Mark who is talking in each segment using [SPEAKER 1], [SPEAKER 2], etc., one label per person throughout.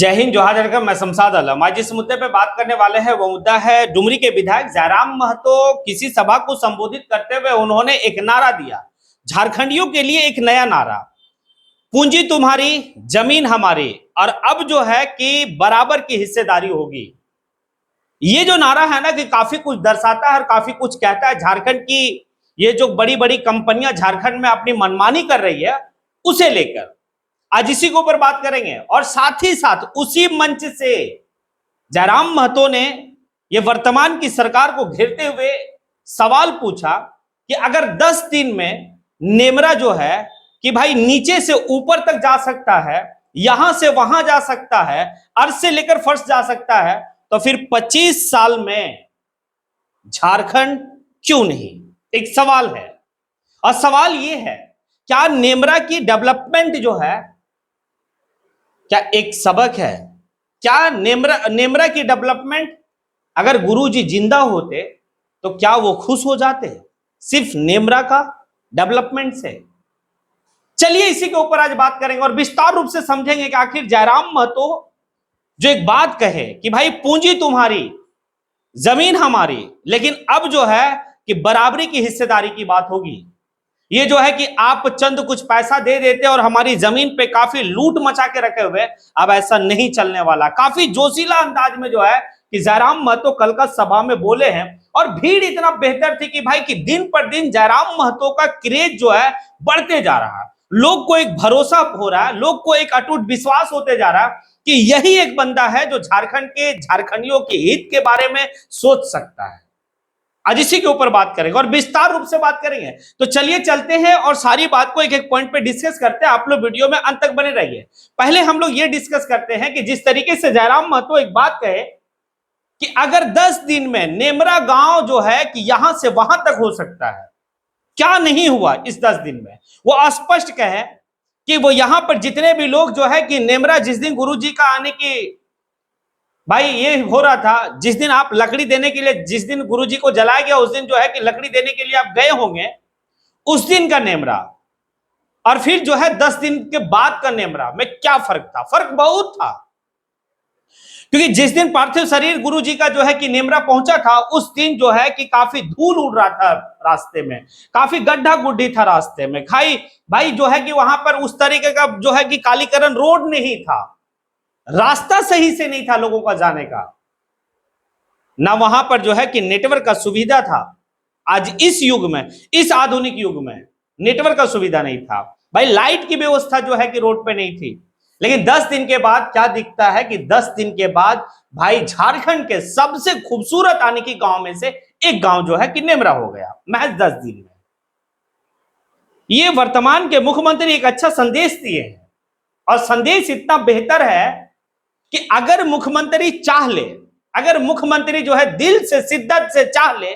[SPEAKER 1] जय हिंद, जोहार जरकम। मैं शमशाद आलम। आज जिस मुद्दे पे बात करने वाले हैं वो मुद्दा है डुमरी के विधायक जयराम महतो। किसी सभा को संबोधित करते हुए उन्होंने एक नारा दिया, झारखंडियों के लिए एक नया नारा, पूंजी तुम्हारी जमीन हमारी, और अब जो है कि बराबर की हिस्सेदारी होगी। ये जो नारा है ना कि काफी कुछ दर्शाता है और काफी कुछ कहता है। झारखंड की ये जो बड़ी बड़ी कंपनियां झारखंड में अपनी मनमानी कर रही है उसे लेकर आज इसी के ऊपर बात करेंगे। और साथ ही साथ उसी मंच से जयराम महतो ने यह वर्तमान की सरकार को घेरते हुए सवाल पूछा कि अगर 10 दिन में नेमरा जो है कि भाई नीचे से ऊपर तक जा सकता है, यहां से वहां जा सकता है, अर्श से लेकर फर्श जा सकता है, तो फिर 25 साल में झारखंड क्यों नहीं? एक सवाल है। और सवाल यह है, क्या नेमरा की डेवलपमेंट जो है क्या एक सबक है? क्या नेमरा की डेवलपमेंट, अगर गुरुजी जिंदा होते तो क्या वो खुश हो जाते सिर्फ नेमरा का डेवलपमेंट से? चलिए इसी के ऊपर आज बात करेंगे और विस्तार रूप से समझेंगे कि आखिर जयराम महतो जो एक बात कहे कि भाई पूंजी तुम्हारी जमीन हमारी, लेकिन अब जो है कि बराबरी की हिस्सेदारी की बात होगी। ये जो है कि आप चंद कुछ पैसा दे देते और हमारी जमीन पे काफी लूट मचा के रखे हुए, अब ऐसा नहीं चलने वाला। काफी जोशीला अंदाज में जो है कि जयराम महतो कल का सभा में बोले हैं और भीड़ इतना बेहतर थी कि भाई कि दिन पर दिन जयराम महतो का क्रेज जो है बढ़ते जा रहा है। लोग को एक भरोसा हो रहा है, लोग को एक अटूट विश्वास होते जा रहा है कि यही एक बंदा है जो झारखंड के झारखंडियों के हित के बारे में सोच सकता है। आज इसी के ऊपर बात करेंगे और विस्तार रूप से बात करेंगे। तो चलिए चलते हैं और सारी बात को एक एक पॉइंट पे डिस्कस करते हैं। आप लोग वीडियो में अंत तक बने रहिए। पहले हम लोग ये डिस्कस करते हैं कि जिस तरीके से जयराम महतो एक बात कहे कि अगर 10 दिन में नेमरा गांव जो है कि यहां से वहां तक हो सकता है, क्या नहीं हुआ इस 10 दिन में? वो स्पष्ट कहे कि वो यहां पर जितने भी लोग जो है कि नेमरा जिस दिन गुरुजी का आने की भाई ये हो रहा था, जिस दिन आप लकड़ी देने के लिए, जिस दिन गुरुजी को जलाया गया उस दिन जो है कि लकड़ी देने के लिए आप गए होंगे, उस दिन का नेमरा और फिर जो है 10 दिन के बाद का नेमरा में क्या फर्क था? फर्क बहुत था, क्योंकि जिस दिन पार्थिव शरीर गुरुजी का जो है कि नेमरा पहुंचा था उस दिन जो है कि काफी धूल उड़ रहा था रास्ते में, काफी गड्ढा गुड्ढी था रास्ते में। भाई जो है कि वहां पर उस तरीके का जो है कि कालीकरण रोड नहीं था, रास्ता सही से नहीं था लोगों का जाने का, ना वहां पर जो है कि नेटवर्क का सुविधा था। आज इस युग में, इस आधुनिक युग में नेटवर्क का सुविधा नहीं था। भाई लाइट की व्यवस्था जो है कि रोड पे नहीं थी। लेकिन 10 दिन के बाद क्या दिखता है कि 10 दिन के बाद भाई झारखंड के सबसे खूबसूरत आने की गांव में से एक गांव जो है कि नेमरा हो गया महज 10 दिन में। ये वर्तमान के मुख्यमंत्री एक अच्छा संदेश दिए हैं और संदेश इतना बेहतर है कि अगर मुख्यमंत्री चाह ले, अगर मुख्यमंत्री जो है दिल से शिद्दत से चाह ले,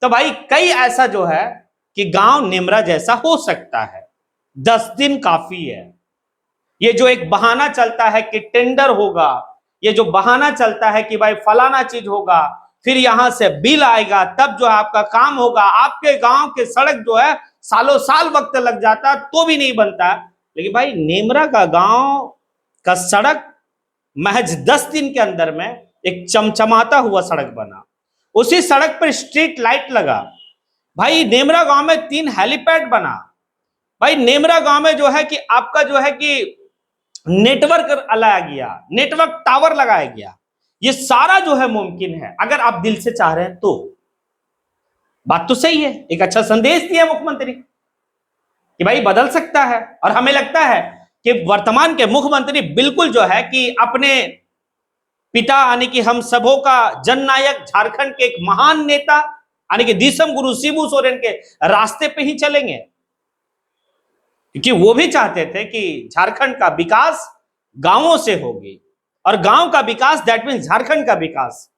[SPEAKER 1] तो भाई कई ऐसा जो है कि गांव नेमरा जैसा हो सकता है। 10 दिन काफी है। ये जो एक बहाना चलता है कि टेंडर होगा, ये जो बहाना चलता है कि भाई फलाना चीज होगा, फिर यहां से बिल आएगा, तब जो है आपका काम होगा। आपके गांव के सड़क जो है सालों साल वक्त लग जाता तो भी नहीं बनता, लेकिन भाई नेमरा का गांव का सड़क महज 10 दिन के अंदर में एक चमचमाता हुआ सड़क बना। उसी सड़क पर स्ट्रीट लाइट लगा। भाई नेमरा गांव में 3 हेलीपैड बना। भाई नेमरा गांव में जो है कि आपका जो है कि नेटवर्क लगाया गया, नेटवर्क टावर लगाया गया। ये सारा जो है मुमकिन है अगर आप दिल से चाह रहे हैं तो। बात तो सही है, एक अच्छा संदेश दिया मुख्यमंत्री कि भाई बदल सकता है। और हमें लगता है कि वर्तमान के मुख्यमंत्री बिल्कुल जो है कि अपने पिता यानी कि हम सबों का जननायक, झारखंड के एक महान नेता यानी कि दिसम गुरु शिबू सोरेन के रास्ते पे ही चलेंगे, क्योंकि वो भी चाहते थे कि झारखंड का विकास गांवों से होगी और गांव का विकास दैट मीन झारखंड का विकास।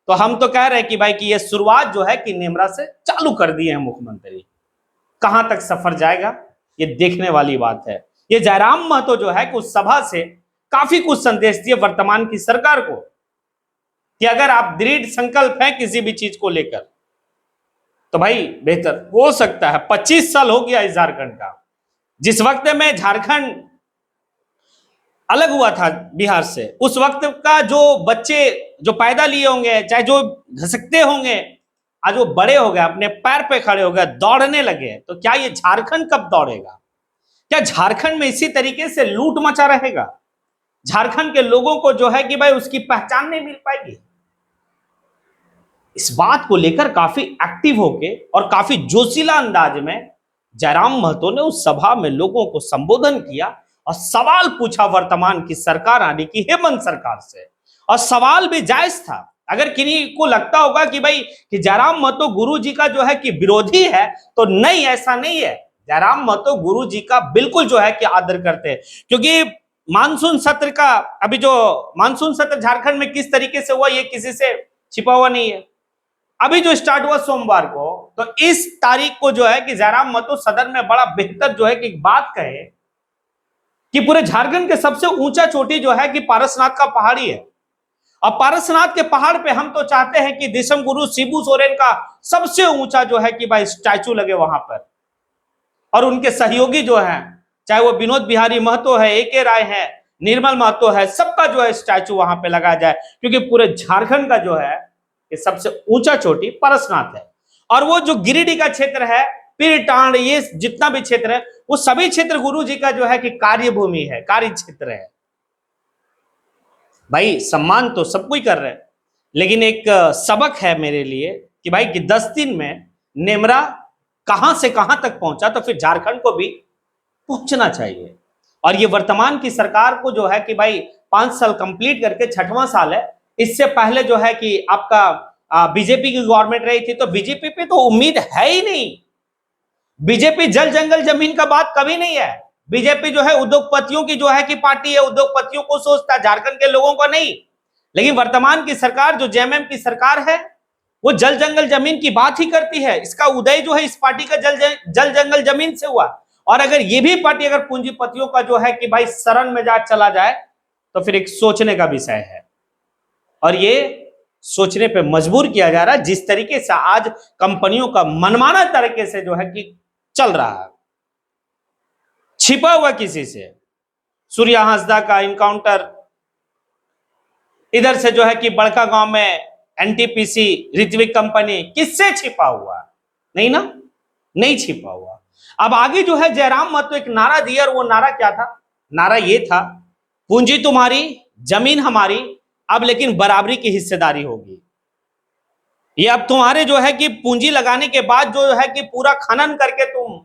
[SPEAKER 1] तो हम तो कह रहे हैं कि भाई कि ये शुरुआत जो है कि नेमरा से चालू कर दिए हैं मुख्यमंत्री। कहां तक सफर जाएगा ये देखने वाली बात है। ये जयराम महतो जो है कि उस सभा से काफी कुछ संदेश दिए वर्तमान की सरकार को कि अगर आप दृढ़ संकल्प है किसी भी चीज को लेकर तो भाई बेहतर हो सकता है। 25 साल हो गया इस झारखंड का, जिस वक्त में झारखंड अलग हुआ था बिहार से। उस वक्त का जो बच्चे जो पैदा लिए होंगे, चाहे जो घसकते होंगे, आज वो बड़े हो गए, अपने पैर पे खड़े हो गए, दौड़ने लगे, तो क्या ये झारखंड कब दौड़ेगा? क्या झारखंड में इसी तरीके से लूट मचा रहेगा? झारखंड के लोगों को जो है कि भाई उसकी पहचान नहीं मिल पाएगी। इस बात को लेकर काफी एक्टिव होके और काफी जोशीला अंदाज में जयराम महतो ने उस सभा में लोगों को संबोधन किया और सवाल पूछा वर्तमान की सरकार यानी कि हेमंत सरकार से। और सवाल भी जायज था। अगर किन्हीं को लगता होगा कि भाई कि जयराम महतो गुरु जी का जो है कि विरोधी है, तो नहीं, ऐसा नहीं है। जयराम महतो गुरु जी का बिल्कुल जो है कि आदर करते हैं, क्योंकि मानसून सत्र का अभी जो मानसून सत्र झारखंड में किस तरीके से हुआ ये किसी से छिपा हुआ नहीं है। अभी जो स्टार्ट हुआ सोमवार को, तो इस तारीख को जो है कि जयराम महतो सदन में बड़ा बेहतर जो है कि बात कहे कि पूरे झारखंड के सबसे ऊंचा चोटी जो है कि पारसनाथ का पहाड़ी है। और पारसनाथ के पहाड़ पे हम तो चाहते हैं कि देशम गुरु शिबू सोरेन का सबसे ऊंचा जो है कि भाई स्टैचू लगे वहां पर, और उनके सहयोगी जो है, चाहे वो विनोद बिहारी महतो है, ए.के. राय है, निर्मल महतो है, सबका जो है स्टैचू वहां पे लगाया जाए, क्योंकि पूरे झारखंड का जो है ये सबसे ऊंचा चोटी पारसनाथ है। और वो जो गिरिडीह का क्षेत्र है, पीरटांड, ये जितना भी क्षेत्र है, वो सभी क्षेत्र गुरु जी का जो है कि कार्यभूमि है, कार्य क्षेत्र है। भाई सम्मान तो सब कोई कर रहे हैं, लेकिन एक सबक है मेरे लिए कि भाई कि 10 दिन में नेमरा कहां से कहां तक पहुंचा, तो फिर झारखंड को भी पहुंचना चाहिए। और ये वर्तमान की सरकार को जो है कि भाई 5 साल कंप्लीट करके 6वां साल है। इससे पहले जो है कि आपका बीजेपी की गवर्नमेंट रही थी, तो बीजेपी पे तो उम्मीद है ही नहीं। बीजेपी जल जंगल जमीन का बात कभी नहीं है। बीजेपी जो है उद्योगपतियों की जो है कि पार्टी है, उद्योगपतियों को सोचता है, झारखंड के लोगों को नहीं। लेकिन वर्तमान की सरकार जो जेएमएम की सरकार है, वो जल जंगल जमीन की बात ही करती है। इसका उदय जो है इस पार्टी का जल जंगल जमीन से हुआ। और अगर ये भी पार्टी अगर पूंजीपतियों का जो है कि भाई शरण में जा चला जाए, तो फिर एक सोचने का विषय है। और ये सोचने पे मजबूर किया जा रहा है, जिस तरीके से आज कंपनियों का मनमाना तरीके से जो है कि चल रहा है, छिपा हुआ किसी से। सूर्या हांसदा का इनकाउंटर, इधर से जो है कि बड़का गांव में एनटीपीसी ऋत्विक कंपनी, किससे छिपा हुआ? नहीं ना, नहीं छिपा हुआ। अब आगे जो है जयराम महतो एक नारा दिया, और वो नारा क्या था? नारा ये था, पूंजी तुम्हारी, जमीन हमारी, अब लेकिन बराबरी की हिस्सेदारी होगी। ये अब तुम्हारे जो है कि पूंजी लगाने के बाद जो है कि पूरा खनन करके तुम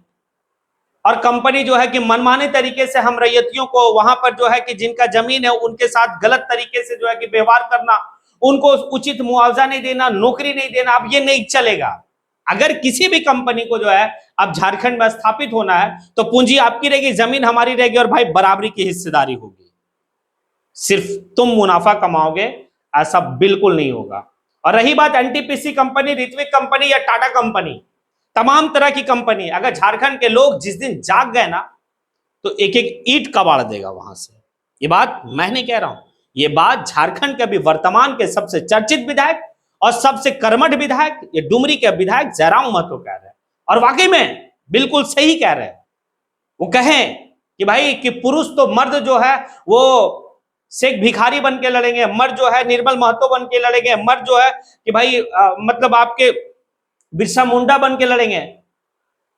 [SPEAKER 1] और कंपनी जो है कि मनमाने तरीके से हम रैयतियों को वहां पर जो है कि जिनका जमीन है उनके साथ गलत तरीके से जो है कि व्यवहार करना, उनको उचित मुआवजा नहीं देना, नौकरी नहीं देना, अब ये नहीं चलेगा। अगर किसी भी कंपनी को जो है अब झारखंड में स्थापित होना है, तो पूंजी आपकी रहेगी, जमीन हमारी रहेगी, और भाई बराबरी की हिस्सेदारी होगी। सिर्फ तुम मुनाफा कमाओगे ऐसा बिल्कुल नहीं होगा। और रही बात एनटीपीसी कंपनी, ऋत्विक कंपनी या टाटा कंपनी, तमाम तरह की कंपनी, अगर झारखंड के लोग जिस दिन जाग गए ना, तो एक एक ईंट कबाड़ देगा वहां से। ये बात मैं नहीं कह रहा हूं, ये बात झारखंड के अभी वर्तमान के सबसे चर्चित विधायक और सबसे कर्मठ विधायक, ये डुमरी के विधायक जयराम महतो कह रहे हैं। और वाकई में बिल्कुल सही कह रहे हैं। वो कहें कि भाई कि पुरुष तो मर्द जो है वो शेख भिखारी बन के लड़ेंगे, मर्द जो है निर्मल महतो बन के लड़ेंगे, मर्द जो है कि भाई मतलब आपके बिरसा मुंडा बन के लड़ेंगे।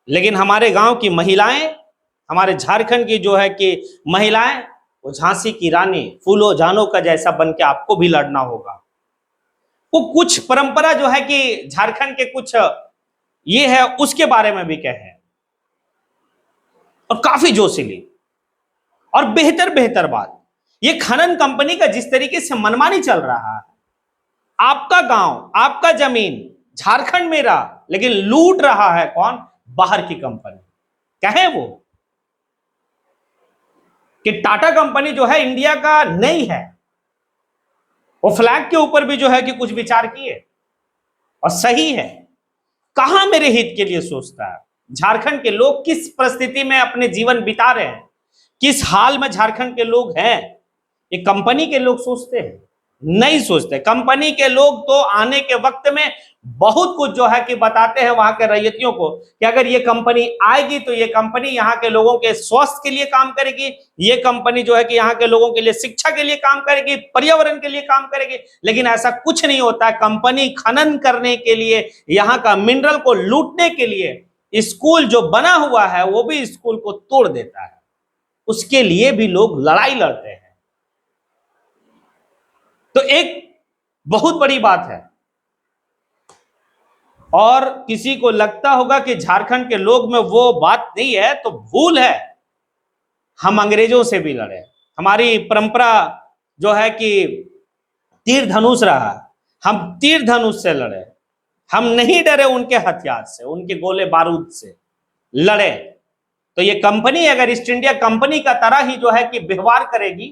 [SPEAKER 1] लेकिन हमारे गांव की महिलाएं, हमारे झारखंड की जो है कि महिलाएं, वो झांसी की रानी, फूलो जानो का जैसा बन के आपको भी लड़ना होगा। वो कुछ परंपरा जो है कि झारखंड के कुछ ये है, उसके बारे में भी कहे, और काफी जोशीली और बेहतर बेहतर बात। ये खनन कंपनी का जिस तरीके से मनमानी चल रहा है, आपका गांव, आपका जमीन झारखंड में रहा, लेकिन लूट रहा है कौन? बाहर की कंपनी। कहे वो कि टाटा कंपनी जो है इंडिया का नहीं है, वो फ्लैग के ऊपर भी जो है कि कुछ विचार किए, और सही है। कहां मेरे हित के लिए सोचता है? झारखंड के लोग किस परिस्थिति में अपने जीवन बिता रहे हैं, किस हाल में झारखंड के लोग हैं, ये कंपनी के लोग सोचते हैं? नहीं सोचते। कंपनी के लोग तो आने के वक्त में बहुत कुछ जो है कि बताते हैं वहां के रैयतियों को कि अगर ये कंपनी आएगी तो ये कंपनी यहाँ के लोगों के स्वास्थ्य के लिए काम करेगी, ये कंपनी जो है कि यहाँ के लोगों के लिए शिक्षा के लिए काम करेगी, पर्यावरण के लिए काम करेगी। लेकिन ऐसा कुछ नहीं होता है। कंपनी खनन करने के लिए, यहाँ का मिनरल को लूटने के लिए स्कूल जो बना हुआ है वो भी स्कूल को तोड़ देता है। उसके लिए भी लोग लड़ाई लड़ते हैं। तो एक बहुत बड़ी बात है। और किसी को लगता होगा कि झारखंड के लोग में वो बात नहीं है तो भूल है। हम अंग्रेजों से भी लड़े। हमारी परंपरा जो है कि तीर धनुष रहा, हम तीर धनुष से लड़े। हम नहीं डरे उनके हथियार से, उनके गोले बारूद से लड़े। तो ये कंपनी अगर ईस्ट इंडिया कंपनी का तरह ही जो है कि व्यवहार करेगी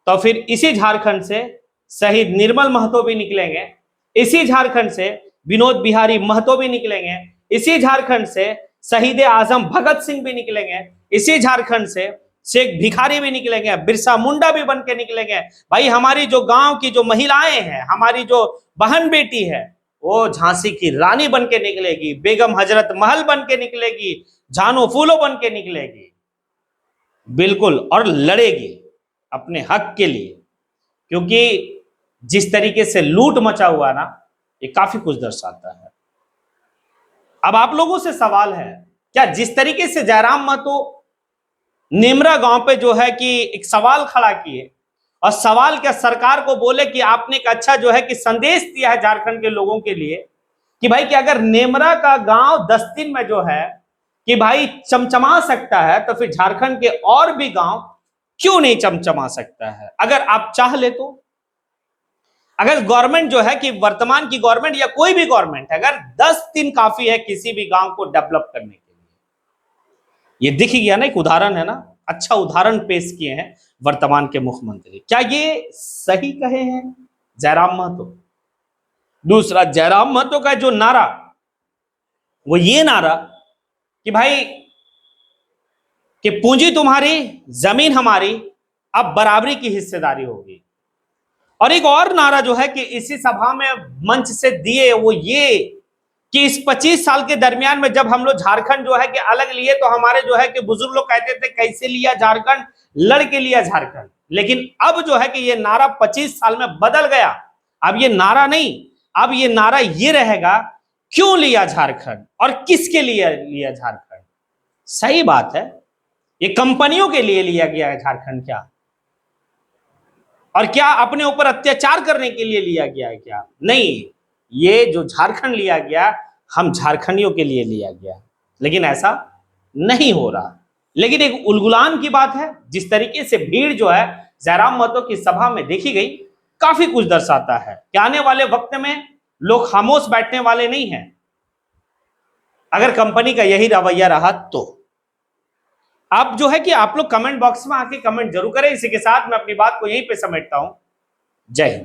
[SPEAKER 1] तो फिर इसी झारखंड से शहीद निर्मल महतो भी निकलेंगे, इसी झारखंड से विनोद बिहारी महतो भी निकलेंगे, इसी झारखंड से शहीद आजम भगत सिंह भी निकलेंगे, इसी झारखंड से शेख भिखारी भी निकलेंगे, बिरसा मुंडा भी बन के निकलेंगे। भाई हमारी जो गांव की जो महिलाएं हैं, हमारी जो बहन बेटी है, वो झांसी की रानी बन के निकलेगी, बेगम हजरत महल बन के निकलेगी, जानो फूलो बन के निकलेगी, बिल्कुल, और लड़ेगी अपने हक के लिए। क्योंकि जिस तरीके से लूट मचा हुआ ना, ये काफी कुछ दर्शाता है। अब आप लोगों से सवाल है, क्या जिस तरीके से जयराम महतो नेमरा गांव पे जो है कि एक सवाल खड़ा किए और सवाल क्या सरकार को बोले कि आपने एक अच्छा जो है कि संदेश दिया है झारखंड के लोगों के लिए कि भाई कि अगर नेमरा का गांव 10 दिन में जो है कि भाई चमचमा सकता है तो फिर झारखंड के और भी गांव क्यों नहीं चमचमा सकता है, अगर आप चाह ले तो। अगर गवर्नमेंट जो है कि वर्तमान की गवर्नमेंट या कोई भी गवर्नमेंट, अगर 10 दिन काफी है किसी भी गांव को डेवलप करने के लिए। ये दिख गया ना, एक उदाहरण है ना, अच्छा उदाहरण पेश किए हैं वर्तमान के मुख्यमंत्री। क्या ये सही कहे हैं जयराम महतो? दूसरा, जयराम महतो का जो नारा, वो ये नारा कि भाई कि पूंजी तुम्हारी जमीन हमारी, अब बराबरी की हिस्सेदारी होगी। और एक और नारा जो है कि इसी सभा में मंच से दिए, वो ये कि इस 25 साल के दरमियान में जब हम लोग झारखंड जो है कि अलग लिए तो हमारे जो है कि बुजुर्ग लोग कहते थे कैसे लिया झारखंड, लड़ के लिया झारखंड। लेकिन अब जो है कि ये नारा 25 साल में बदल गया। अब ये नारा नहीं, अब ये नारा ये रहेगा, क्यों लिया झारखंड और किसके लिए लिया झारखंड। सही बात है, ये कंपनियों के लिए लिया गया है झारखंड क्या? और क्या अपने ऊपर अत्याचार करने के लिए लिया गया है क्या? नहीं, ये जो झारखंड लिया गया, हम झारखंडियों के लिए लिया गया। लेकिन ऐसा नहीं हो रहा। लेकिन एक उलगुलान की बात है, जिस तरीके से भीड़ जो है जयराम महतो की सभा में देखी गई, काफी कुछ दर्शाता है कि आने वाले वक्त में लोग खामोश बैठने वाले नहीं हैं अगर कंपनी का यही रवैया रहा तो। आप जो है कि आप लोग कमेंट बॉक्स में आके कमेंट जरूर करें। इसी के साथ मैं अपनी बात को यहीं पे समेटता हूं। जय हिंद।